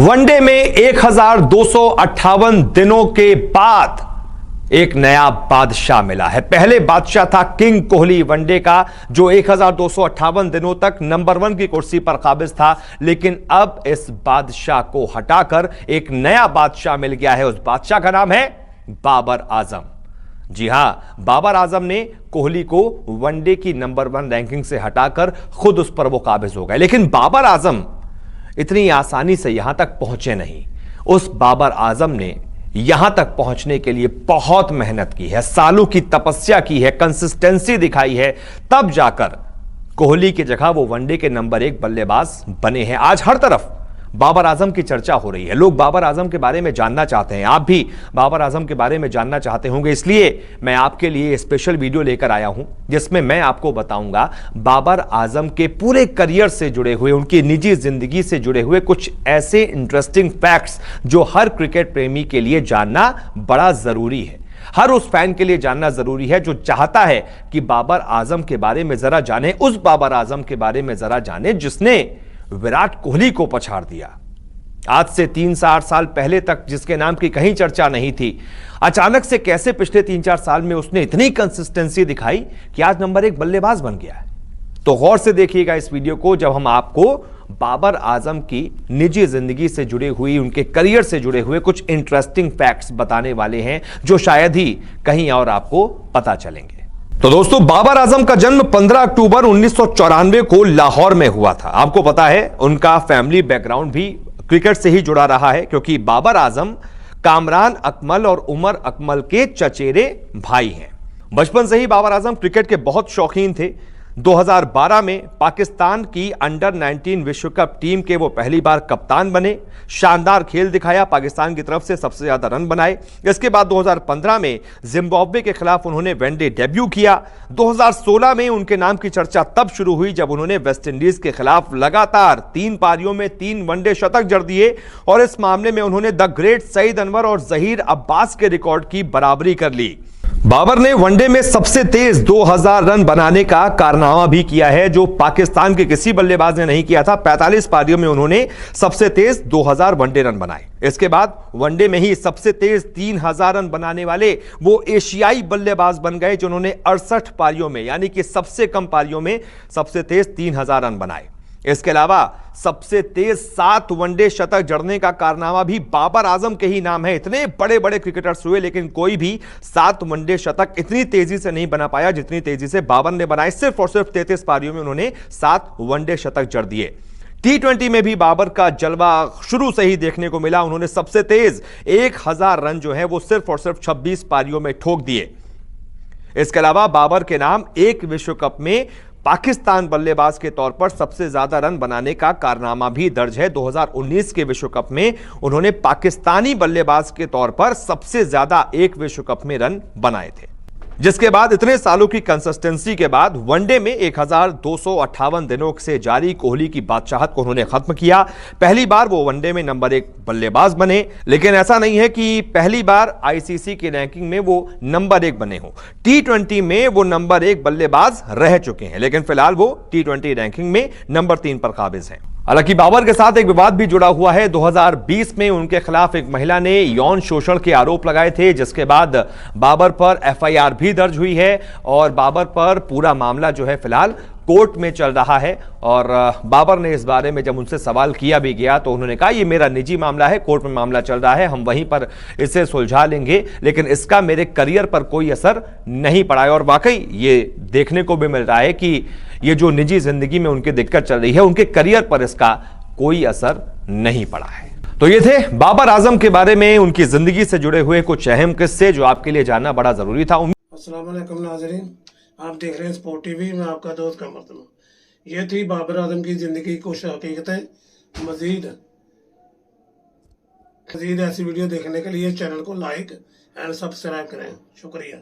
One day में 1258 दिनों के बाद एक नया बादशाह मिला है। पहले बादशाह था किंग कोहली वनडे का, जो 1258 दिनों तक नंबर 1 की कुर्सी पर काबिज था। लेकिन अब इस बादशाह को हटाकर एक नया बादशाह मिल गया है। उस बादशाह का नाम है बाबर आजम। जी हां, बाबर आजम ने कोहली को वनडे की नंबर 1 रैंकिंग से हटाकर खुद उस पर वो काबिज हो गए। लेकिन बाबर आजम इतनी आसानी से यहां तक पहुंचे नहीं। उस बाबर आजम ने यहां तक पहुंचने के लिए बहुत मेहनत की है, सालों की तपस्या की है, कंसिस्टेंसी दिखाई है, तब जाकर कोहली की जगह वो वनडे के नंबर 1 बल्लेबाज बने हैं। आज हर तरफ बाबर आजम की चर्चा हो रही है। लोग बाबर आजम के बारे में जानना चाहते हैं। आप भी बाबर आजम के बारे में जानना चाहते होंगे, इसलिए मैं आपके लिए स्पेशल वीडियो लेकर आया हूं, जिसमें मैं आपको बताऊंगा बाबर आजम के पूरे करियर से जुड़े हुए, उनकी निजी जिंदगी से जुड़े हुए कुछ ऐसे इंटरेस्टिंग फैक्ट्स जो हर क्रिकेट प्रेमी के लिए जानना बड़ा जरूरी है। हर उस फैन के लिए जानना जरूरी है जो चाहता है कि बाबर आजम के बारे में जरा जाने, उस बाबर आजम के बारे में जरा जाने जिसने विराट कोहली को पछाड़ दिया। आज से 3-4 साल पहले तक जिसके नाम की कहीं चर्चा नहीं थी, अचानक से कैसे पिछले 3-4 साल में उसने इतनी कंसिस्टेंसी दिखाई कि आज नंबर 1 बल्लेबाज बन गया है। तो गौर से देखिएगा इस वीडियो को, जब हम आपको बाबर आजम की निजी जिंदगी से जुड़े हुई, उनके करियर से जुड़े हुए कुछ इंटरेस्टिंग फैक्ट्स बताने वाले हैं जो शायद ही कहीं और आपको पता चलेंगे। तो दोस्तों, बाबर आजम का जन्म 15 अक्टूबर 1994 को लाहौर में हुआ था। आपको पता है उनका फैमिली बैकग्राउंड भी क्रिकेट से ही जुड़ा रहा है, क्योंकि बाबर आजम कामरान अकमल और उमर अकमल के चचेरे भाई हैं। बचपन से ही बाबर आजम क्रिकेट के बहुत शौकीन थे। 2012 में पाकिस्तान की अंडर 19 विश्व कप टीम के वो पहली बार कप्तान बने। शानदार खेल दिखाया, पाकिस्तान की तरफ से सबसे ज्यादा रन बनाए। इसके बाद 2015 में जिम्बाब्वे के खिलाफ उन्होंने वनडे डेब्यू किया। 2016 में उनके नाम की चर्चा तब शुरू हुई जब उन्होंने वेस्टइंडीज के खिलाफ लगातार 3 पारियों में 3 वनडे शतक जड़ दिए और इस मामले में उन्होंने द ग्रेट सईद अनवर और जहीर अब्बास के रिकॉर्ड की बराबरी कर ली। बाबर ने वनडे में सबसे तेज 2000 रन बनाने का कारनामा भी किया है, जो पाकिस्तान के किसी बल्लेबाज ने नहीं किया था। 45 पारियों में उन्होंने सबसे तेज 2000 वनडे रन बनाए। इसके बाद वनडे में ही सबसे तेज 3000 रन बनाने वाले वो एशियाई बल्लेबाज बन गए, जिन्होंने 68 पारियों में, यानी कि सबसे कम पारियों में सबसे तेज 3000 रन बनाए। इसके अलावा सबसे तेज 7 वनडे शतक जड़ने का कारनामा भी बाबर आजम के ही नाम है। इतने बड़े बड़े क्रिकेटर्स हुए, लेकिन कोई भी 7 वनडे शतक इतनी तेजी से नहीं बना पाया जितनी तेजी से बाबर ने बनाए। सिर्फ और सिर्फ 33 पारियों में उन्होंने 7 वनडे शतक जड़ दिए। T20 में भी बाबर का जलवा शुरू से ही देखने को मिला। उन्होंने सबसे तेज 1000 रन जो है वो सिर्फ और सिर्फ 26 पारियों में ठोक दिए। इसके अलावा बाबर के नाम एक विश्व कप में पाकिस्तान बल्लेबाज के तौर पर सबसे ज्यादा रन बनाने का कारनामा भी दर्ज है। 2019 के विश्व कप में उन्होंने पाकिस्तानी बल्लेबाज के तौर पर सबसे ज्यादा एक विश्व कप में रन बनाए थे। जिसके बाद इतने सालों की कंसिस्टेंसी के बाद वनडे में 1258 दिनों से जारी कोहली की बादशाहत को उन्होंने खत्म किया। पहली बार वो वनडे में नंबर 1 बल्लेबाज बने, लेकिन ऐसा नहीं है कि पहली बार आईसीसी की रैंकिंग में वो नंबर 1 बने हो। T20 में वो नंबर 1 बल्लेबाज रह चुके हैं, लेकिन फिलहाल वो T20 रैंकिंग में नंबर 3 पर काबिज हैं। हालांकि बाबर के साथ एक विवाद भी जुड़ा हुआ है। 2020 में उनके खिलाफ एक महिला ने यौन शोषण के आरोप लगाए थे, जिसके बाद बाबर पर एफआईआर भी दर्ज हुई है और बाबर पर पूरा मामला जो है फिलहाल कोर्ट में चल रहा है। और बाबर ने इस बारे में जब उनसे सवाल किया भी गया तो उन्होंने कहा, ये मेरा निजी मामला है, कोर्ट में मामला चल रहा है, हम वहीं पर इसे सुलझा लेंगे, लेकिन इसका मेरे करियर पर कोई असर नहीं पड़ा है। और वाकई ये देखने को भी मिल रहा है कि ये जो निजी जिंदगी में उनकी दिक्कत चल रही है, उनके करियर पर इसका कोई असर नहीं पड़ा है। तो ये थे बाबर आजम के बारे में, उनकी जिंदगी से जुड़े हुए कुछ अहम किस्से जो आपके लिए जानना बड़ा जरूरी था। अस्सलाम वालेकुम नाज़रीन, आप देख रहे हैं स्पोर्ट टीवी। मैं आपका दोस्त कमर हूँ। ये थी बाबर आजम की जिंदगी कुछ हकीकतें। मजीद ऐसी वीडियो देखने के लिए चैनल को लाइक एंड सब्सक्राइब करें। शुक्रिया।